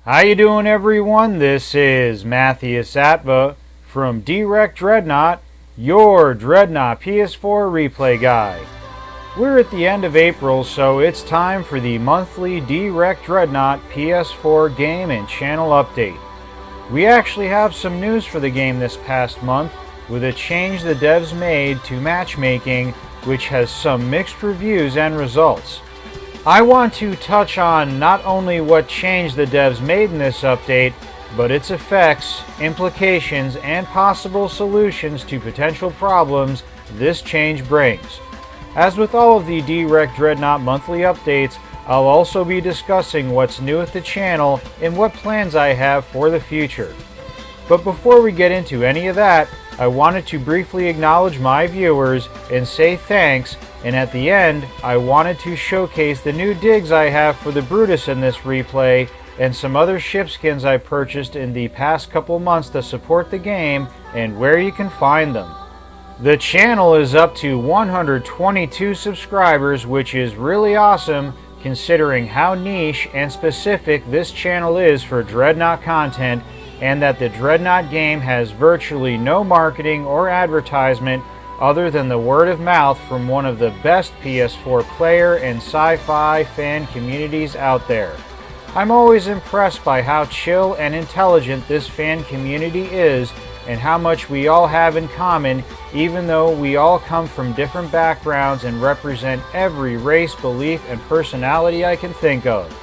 How you doing, everyone? This is Matthias Atva from Direct Dreadnought, your Dreadnought PS4 replay guy. We're at the end of April, so it's time for the monthly Direct Dreadnought PS4 game and channel update. We actually have some news for the game this past month, with a change the devs made to matchmaking, which has some mixed reviews and results. I want to touch on not only what change the devs made in this update, but its effects, implications, and possible solutions to potential problems this change brings. As with all of the Direct Dreadnought monthly updates, I'll also be discussing what's new at the channel and what plans I have for the future. But before we get into any of that, I wanted to briefly acknowledge my viewers and say thanks, and at the end, I wanted to showcase the new digs I have for the Brutus in this replay and some other ship skins I purchased in the past couple months to support the game and where you can find them. The channel is up to 122 subscribers, which is really awesome considering how niche and specific this channel is for Dreadnought content, and that the Dreadnought game has virtually no marketing or advertisement other than the word of mouth from one of the best PS4 player and sci-fi fan communities out there. I'm always impressed by how chill and intelligent this fan community is and how much we all have in common, even though we all come from different backgrounds and represent every race, belief, and personality I can think of.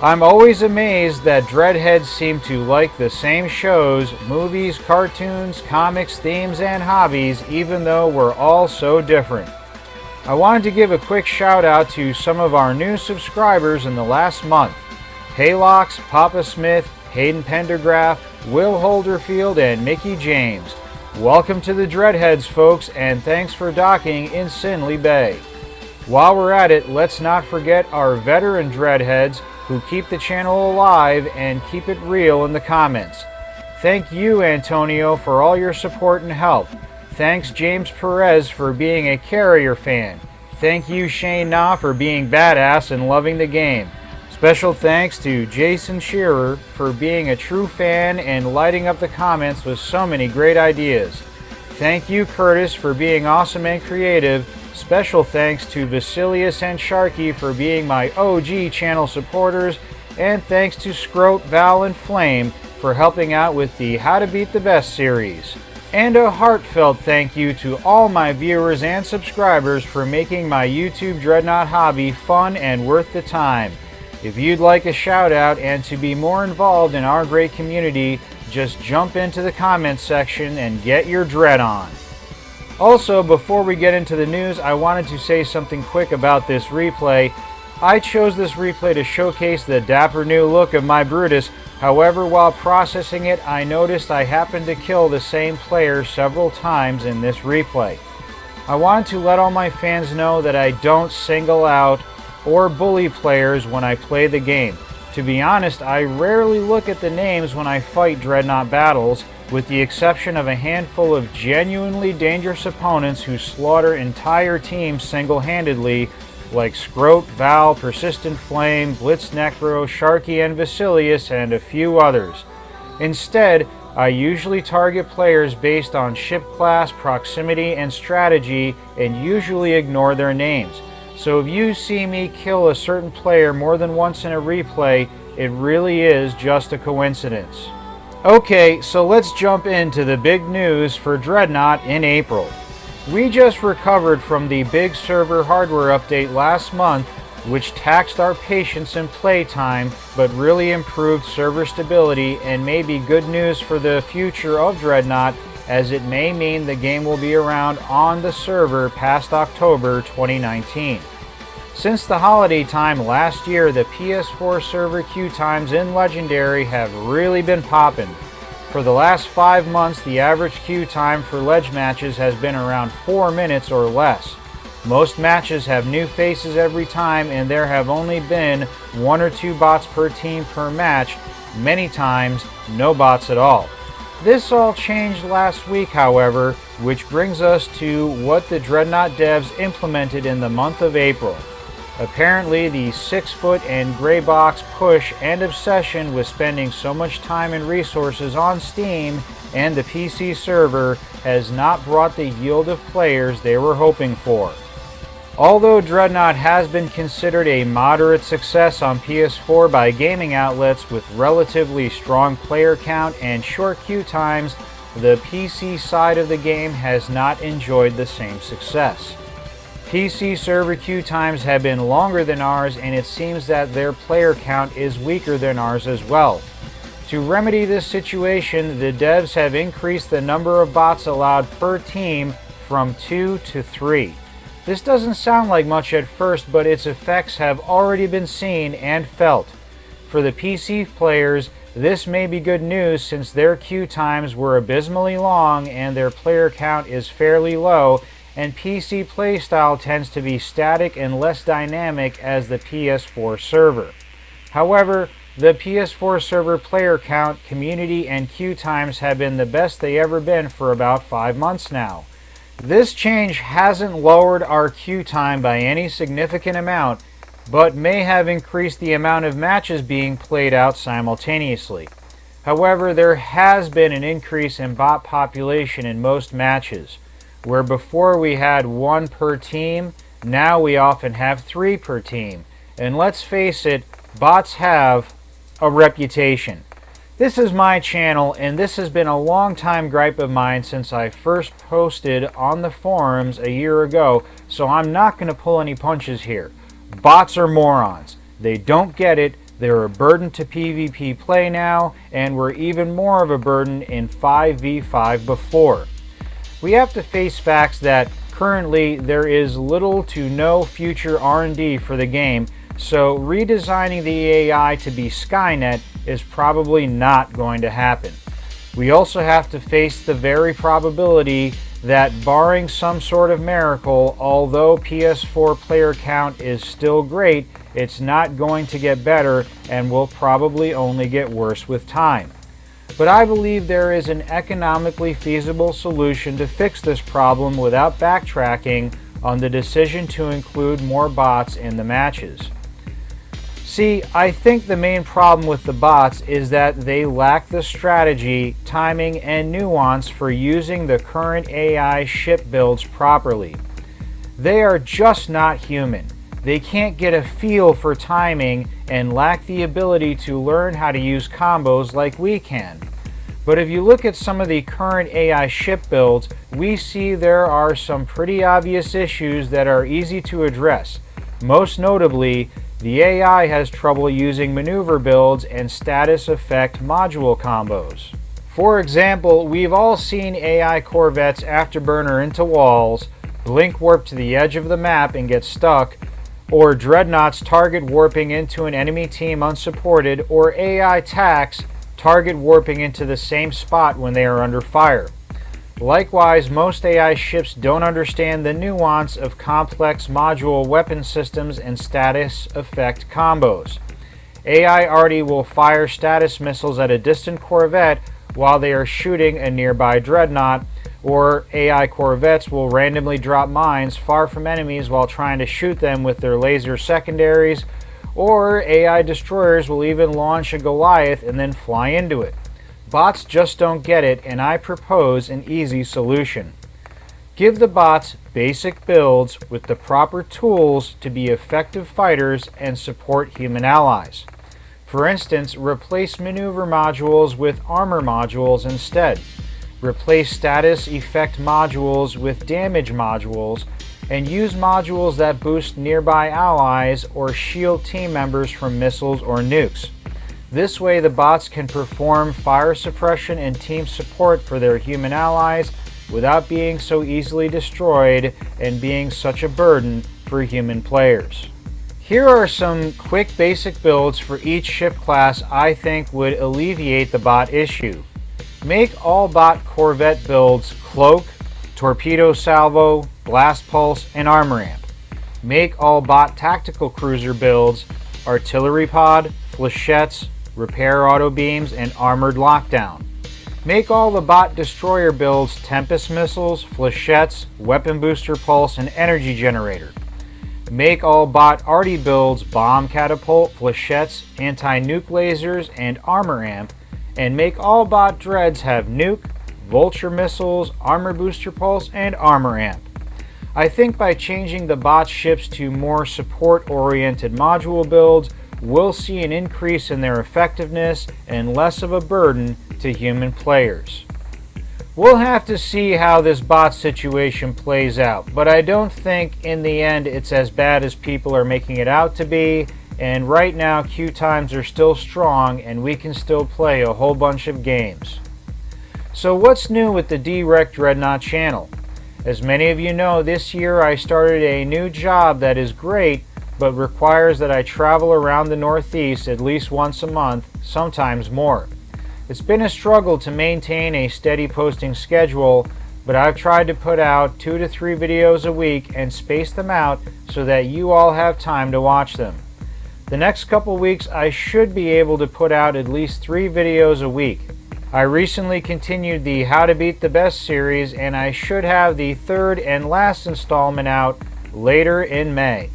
I'm always amazed that Dreadheads seem to like the same shows, movies, cartoons, comics, themes, and hobbies, even though we're all so different. I wanted to give a quick shout out to some of our new subscribers in the last month: Haylox, Papa Smith, Hayden Pendergraph, Will Holderfield, and Mickey James. Welcome to the Dreadheads, folks, and thanks for docking in Sinley Bay. While we're at it, let's not forget our veteran Dreadheads who keep the channel alive and keep it real in the comments. Thank you, Antonio, for all your support and help. Thanks, James Perez, for being a Carrier fan. Thank you, Shane Na, for being badass and loving the game. Special thanks to Jason Shearer for being a true fan and lighting up the comments with so many great ideas. Thank you, Curtis, for being awesome and creative. Special thanks to Vasilius and Sharky for being my OG channel supporters, and thanks to Scroat, Val, and Flame for helping out with the How to Beat the Best series. And a heartfelt thank you to all my viewers and subscribers for making my YouTube Dreadnought hobby fun and worth the time. If you'd like a shout out and to be more involved in our great community, just jump into the comments section and get your dread on. Also, before we get into the news, I wanted to say something quick about this replay. I chose this replay to showcase the dapper new look of my Brutus. However, while processing it, I noticed I happened to kill the same player several times in this replay. I wanted to let all my fans know that I don't single out or bully players when I play the game. To be honest, I rarely look at the names when I fight Dreadnought battles, with the exception of a handful of genuinely dangerous opponents who slaughter entire teams single-handedly, like Scroat, Val, Persistent Flame, Blitz Necro, Sharky, and Vasilius, and a few others. Instead, I usually target players based on ship class, proximity, and strategy, and usually ignore their names. So if you see me kill a certain player more than once in a replay, it really is just a coincidence. Okay, so let's jump into the big news for Dreadnought in April. We just recovered from the big server hardware update last month, which taxed our patience and playtime, but really improved server stability and may be good news for the future of Dreadnought, as it may mean the game will be around on the server past October 2019. Since the holiday time last year, the PS4 server queue times in Legendary have really been poppin'. For the last 5 months, the average queue time for Ledge matches has been around 4 minutes or less. Most matches have new faces every time, and there have only been 1 or 2 bots per team per match, many times no bots at all. This all changed last week, however, which brings us to what the Dreadnought devs implemented in the month of April. Apparently, the 6-foot and gray box push and obsession with spending so much time and resources on Steam and the PC server has not brought the yield of players they were hoping for. Although Dreadnought has been considered a moderate success on PS4 by gaming outlets with relatively strong player count and short queue times, the PC side of the game has not enjoyed the same success. PC server queue times have been longer than ours, and it seems that their player count is weaker than ours as well. To remedy this situation, the devs have increased the number of bots allowed per team from 2 to 3. This doesn't sound like much at first, but its effects have already been seen and felt. For the PC players, this may be good news since their queue times were abysmally long and their player count is fairly low, and PC playstyle tends to be static and less dynamic as the PS4 server. However, the PS4 server player count, community, and queue times have been the best they ever been for about 5 months now. This change hasn't lowered our queue time by any significant amount, but may have increased the amount of matches being played out simultaneously. However, there has been an increase in bot population in most matches. Where before we had 1 per team, now we often have 3 per team. And let's face it, bots have a reputation. This is my channel, and this has been a long time gripe of mine since I first posted on the forums a year ago, so I'm not going to pull any punches here. Bots are morons. They don't get it. They're a burden to PvP play now, and were even more of a burden in 5v5 before. We have to face facts that currently there is little to no future R&D for the game, so redesigning the AI to be Skynet is probably not going to happen. We also have to face the very probability that barring some sort of miracle, although PS4 player count is still great, it's not going to get better and will probably only get worse with time. But I believe there is an economically feasible solution to fix this problem without backtracking on the decision to include more bots in the matches. See, I think the main problem with the bots is that they lack the strategy, timing, and nuance for using the current AI ship builds properly. They are just not human. They can't get a feel for timing and lack the ability to learn how to use combos like we can. But if you look at some of the current AI ship builds, we see there are some pretty obvious issues that are easy to address. Most notably, the AI has trouble using maneuver builds and status effect module combos. For example, we've all seen AI corvettes afterburner into walls, blink warp to the edge of the map and get stuck, or dreadnoughts target warping into an enemy team unsupported, or AI tacks target warping into the same spot when they are under fire. Likewise, most AI ships don't understand the nuance of complex module weapon systems and status effect combos. AI already will fire status missiles at a distant corvette while they are shooting a nearby dreadnought, or AI corvettes will randomly drop mines far from enemies while trying to shoot them with their laser secondaries, or AI destroyers will even launch a Goliath and then fly into it. Bots just don't get it, and I propose an easy solution. Give the bots basic builds with the proper tools to be effective fighters and support human allies. For instance, replace maneuver modules with armor modules instead. Replace status effect modules with damage modules, and use modules that boost nearby allies or shield team members from missiles or nukes. This way the bots can perform fire suppression and team support for their human allies without being so easily destroyed and being such a burden for human players. Here are some quick basic builds for each ship class I think would alleviate the bot issue. Make all bot corvette builds Cloak, Torpedo Salvo, Blast Pulse, and Armor Amp. Make all bot tactical cruiser builds Artillery Pod, Flechettes, Repair Auto Beams, and Armored Lockdown. Make all the bot destroyer builds Tempest Missiles, Flechettes, Weapon Booster Pulse, and Energy Generator. make all bot arty builds bomb catapult, flechettes, anti-nuke lasers, and armor amp, and make all bot dreads have nuke, vulture missiles, armor booster pulse, and armor amp. I think by changing the bot ships to more support-oriented module builds, we'll see an increase in their effectiveness and less of a burden to human players. We'll have to see how this bot situation plays out, but I don't think in the end it's as bad as people are making it out to be, and right now queue times are still strong and we can still play a whole bunch of games. So what's new with the Direct Dreadnought channel? As many of you know, this year I started a new job that is great, but requires that I travel around the Northeast at least once a month, sometimes more. It's been a struggle to maintain a steady posting schedule, but I've tried to put out 2 to 3 videos a week and space them out so that you all have time to watch them. The next couple weeks I should be able to put out at least 3 videos a week. I recently continued the How to Beat the Best series, and I should have the 3rd and last installment out later in May.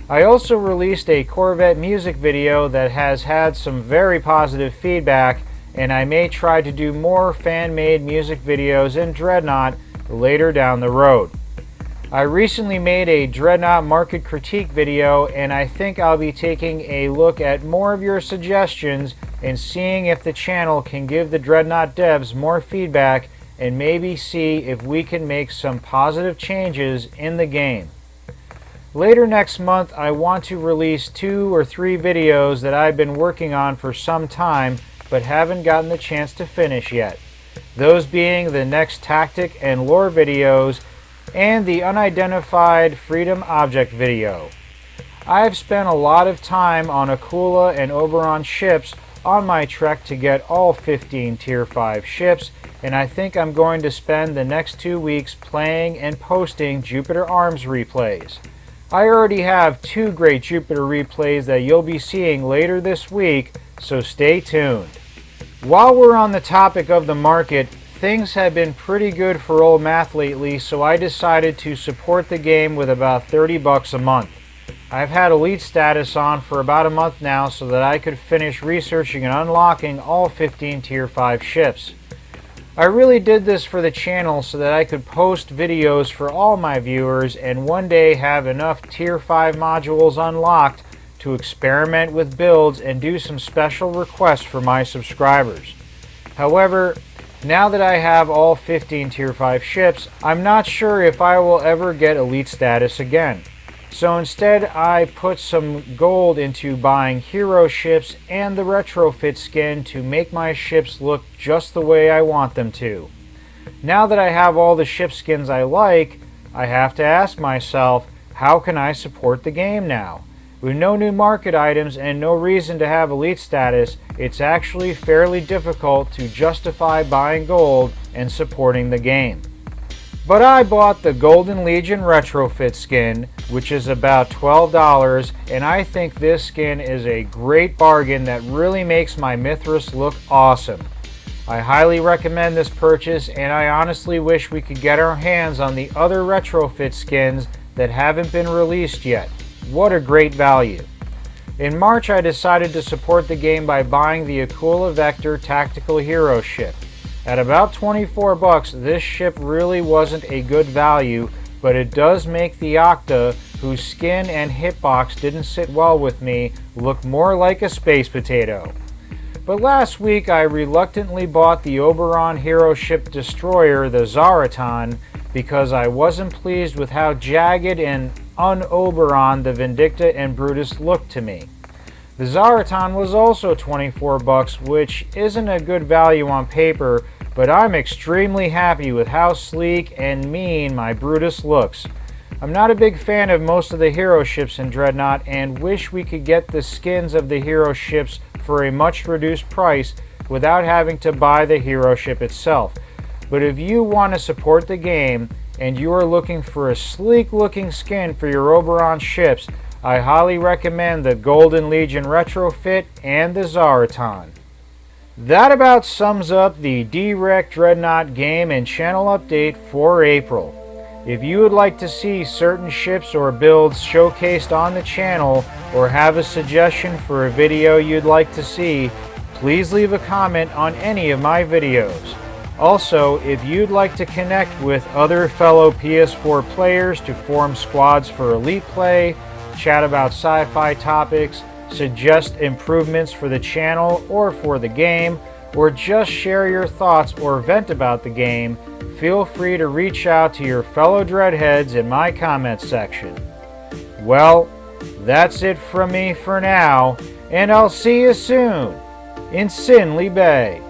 I also released a Corvette music video that has had some very positive feedback, and I may try to do more fan-made music videos in Dreadnought later down the road. I recently made a Dreadnought market critique video, and I think I'll be taking a look at more of your suggestions and seeing if the channel can give the Dreadnought devs more feedback and maybe see if we can make some positive changes in the game. Later next month, I want to release 2 or 3 videos that I've been working on for some time but haven't gotten the chance to finish yet. Those being the next tactic and lore videos and the unidentified Freedom Object video. I've spent a lot of time on Akula and Oberon ships on my trek to get all 15 Tier 5 ships, and I think I'm going to spend the next 2 weeks playing and posting Jupiter Arms replays. I already have 2 great Jupiter replays that you'll be seeing later this week, so stay tuned. While we're on the topic of the market, things have been pretty good for old math lately, so I decided to support the game with about $30 a month. I've had Elite status on for about a month now so that I could finish researching and unlocking all 15 Tier 5 ships. I really did this for the channel so that I could post videos for all my viewers and one day have enough Tier 5 modules unlocked to experiment with builds and do some special requests for my subscribers. However, now that I have all 15 Tier 5 ships, I'm not sure if I will ever get Elite status again. So instead I put some gold into buying hero ships and the retrofit skin to make my ships look just the way I want them to. Now that I have all the ship skins I like, I have to ask myself, how can I support the game now? With no new market items and no reason to have Elite status, it's actually fairly difficult to justify buying gold and supporting the game. But I bought the Golden Legion retrofit skin, which is about $12, and I think this skin is a great bargain that really makes my Mithras look awesome. I highly recommend this purchase, and I honestly wish we could get our hands on the other retrofit skins that haven't been released yet. What a great value. In March, I decided to support the game by buying the Akula Vector Tactical Hero ship. At about $24, this ship really wasn't a good value, but it does make the Octa, whose skin and hitbox didn't sit well with me, look more like a space potato. But last week I reluctantly bought the Oberon hero ship destroyer, the Zaratan, because I wasn't pleased with how jagged and un-Oberon the Vindicta and Brutus looked to me. The Zaratan was also $24, which isn't a good value on paper, but I'm extremely happy with how sleek and mean my Brutus looks. I'm not a big fan of most of the hero ships in Dreadnought and wish we could get the skins of the hero ships for a much reduced price without having to buy the hero ship itself. But if you want to support the game and you are looking for a sleek looking skin for your Oberon ships, I highly recommend the Golden Legion retrofit and the Zaratan. That about sums up the Direct Dreadnought game and channel update for April. If you would like to see certain ships or builds showcased on the channel, or have a suggestion for a video you'd like to see, please leave a comment on any of my videos. Also, if you'd like to connect with other fellow PS4 players to form squads for Elite Play, chat about sci-fi topics, suggest improvements for the channel or for the game, or just share your thoughts or vent about the game, feel free to reach out to your fellow Dreadheads in my comments section. Well, that's it from me for now, and I'll see you soon in Sinley Bay.